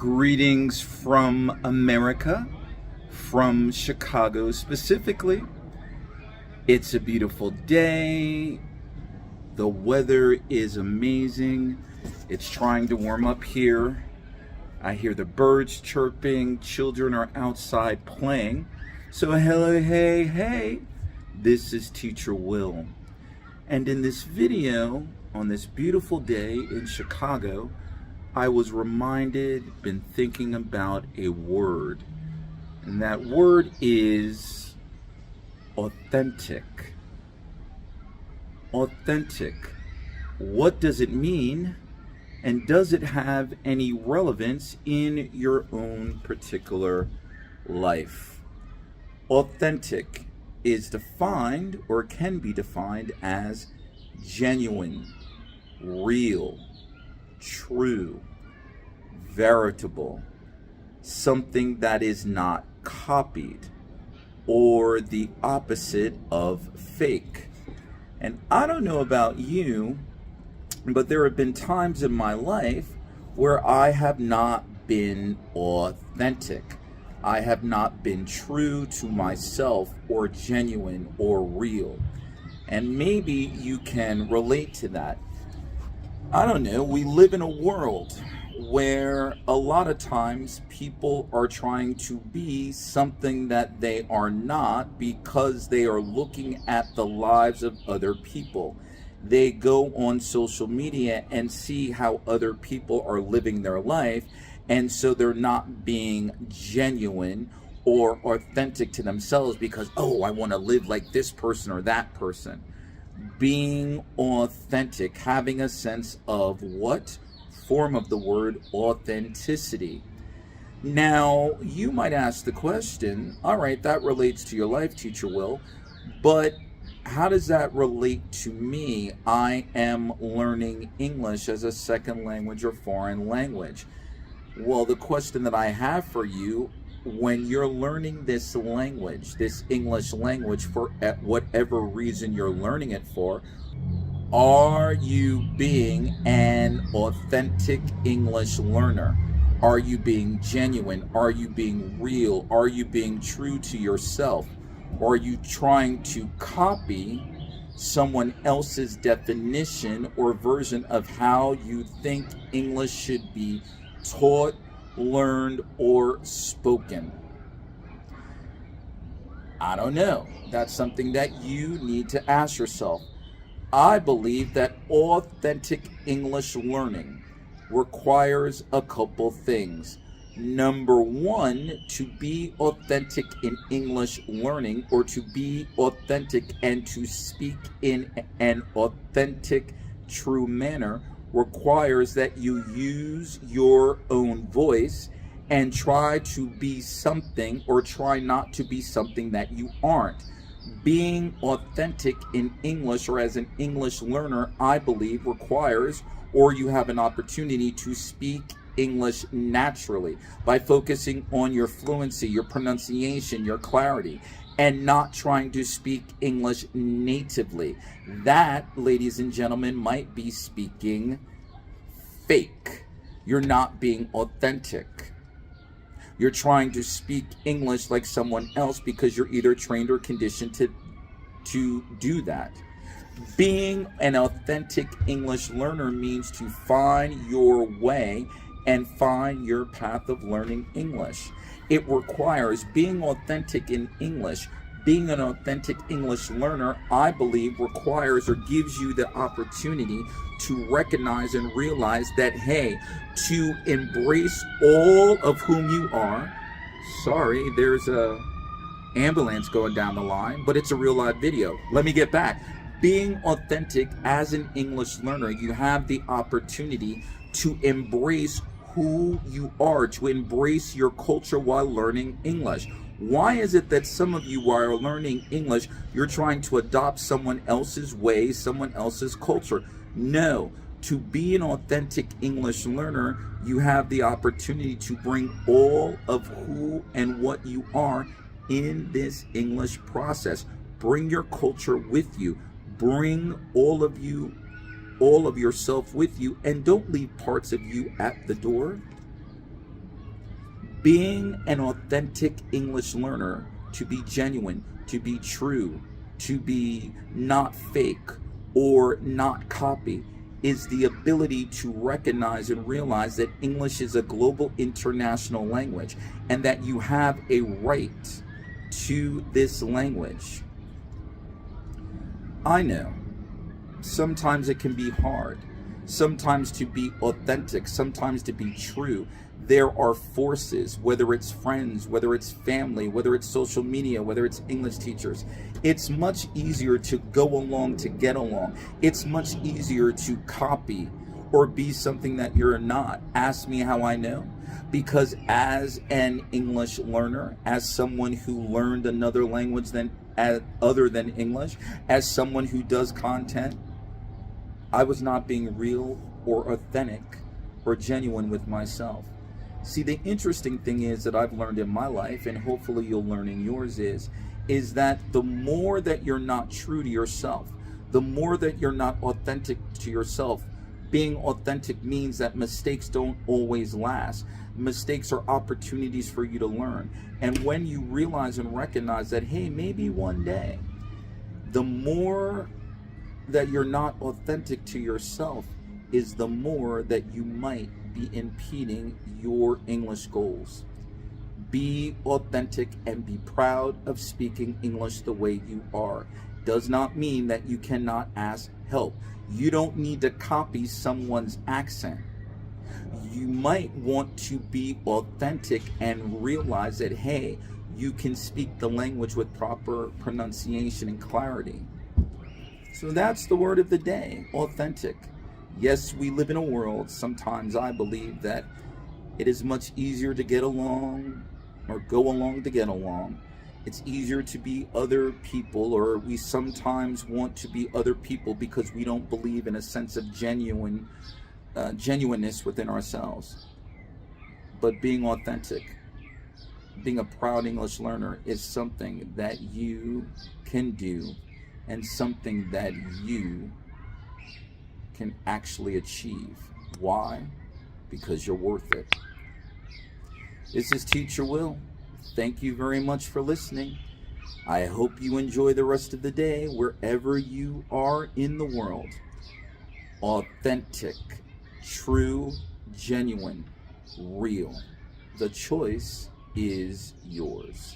Greetings from America, from Chicago specifically. It's a beautiful day. The weather is amazing. It's trying to warm up here. I hear the birds chirping. Children are outside playing. So hello, hey. This is Teacher Will. And in this video, on this beautiful day in Chicago, I was been thinking about a word. And that word is authentic. Authentic. What does it mean? And does it have any relevance in your own particular life? Authentic is defined, or can be defined, as genuine, real, true, veritable, something that is not copied, or the opposite of fake. And I don't know about you, but there have been times in my life where I have not been authentic. I have not been true to myself, or genuine, or real. And maybe you can relate to that. I don't know, we live in a world where a lot of times people are trying to be something that they are not because they are looking at the lives of other people. They go on social media and see how other people are living their life, and so they're not being genuine or authentic to themselves because, I want to live like this person or that person. Being authentic, having a sense of what form of the word authenticity. Now, you might ask the question, all right, that relates to your life, Teacher Will, but how does that relate to me? I am learning English as a second language or foreign language. Well, the question that I have for you, when you're learning this language, this English language, for whatever reason you're learning it for, are you being an authentic English learner? Are you being genuine? Are you being real? Are you being true to yourself? Or are you trying to copy someone else's definition or version of how you think English should be taught, learned, or spoken? I don't know. That's something that you need to ask yourself. I believe that authentic English learning requires a couple things. Number one, to be authentic in English learning, or to be authentic and to speak in an authentic, true manner, requires that you use your own voice and try to be something, or try not to be something that you aren't. Being authentic in English, or as an English learner, I believe requires, or you have an opportunity to speak English naturally by focusing on your fluency, your pronunciation, your clarity, and not trying to speak English natively. That, ladies and gentlemen, might be speaking fake. You're not being authentic. You're trying to speak English like someone else because you're either trained or conditioned to do that. Being an authentic English learner means to find your way and find your path of learning English. It requires being authentic in English. Being an authentic English learner, I believe, requires or gives you the opportunity to recognize and realize that, hey, to embrace all of whom you are. Sorry, there's a ambulance going down the line, but it's a real live video. Let me get back. Being authentic as an English learner, you have the opportunity to embrace who you are, to embrace your culture while learning English. Why is it that some of you, while learning English, you're trying to adopt someone else's ways, someone else's culture? No. To be an authentic English learner, you have the opportunity to bring all of who and what you are in this English process. Bring your culture with you. Bring all of you, all of yourself with you, and don't leave parts of you at the door. Being an authentic English learner, to be genuine, to be true, to be not fake or not copy, is the ability to recognize and realize that English is a global international language and that you have a right to this language. I know sometimes it can be hard, sometimes to be authentic, sometimes to be true. There are forces, whether it's friends, whether it's family, whether it's social media, whether it's English teachers. It's much easier to go along to get along. It's much easier to copy or be something that you're not. Ask me how I know. Because as an English learner, as someone who learned another language other than English, as someone who does content, I was not being real or authentic or genuine with myself. See, the interesting thing is that I've learned in my life, and hopefully you'll learn in yours, is that the more that you're not true to yourself, the more that you're not authentic to yourself, being authentic means that mistakes don't always last. Mistakes are opportunities for you to learn. And when you realize and recognize that, hey, maybe one day, the more that you're not authentic to yourself is the more that you might be impeding your English goals. Be authentic and be proud of speaking English the way you are. Does not mean that you cannot ask help. You don't need to copy someone's accent. You might want to be authentic and realize that, hey, you can speak the language with proper pronunciation and clarity. So that's the word of the day, authentic. Yes, we live in a world, sometimes I believe that it is much easier to get along or go along to get along. It's easier to be other people, or we sometimes want to be other people because we don't believe in a sense of genuineness within ourselves. But being authentic, being a proud English learner is something that you can do and something that you can actually achieve. Why? Because you're worth it. This is Teacher Will. Thank you very much for listening. I hope you enjoy the rest of the day wherever you are in the world. Authentic, true, genuine, real. The choice is yours.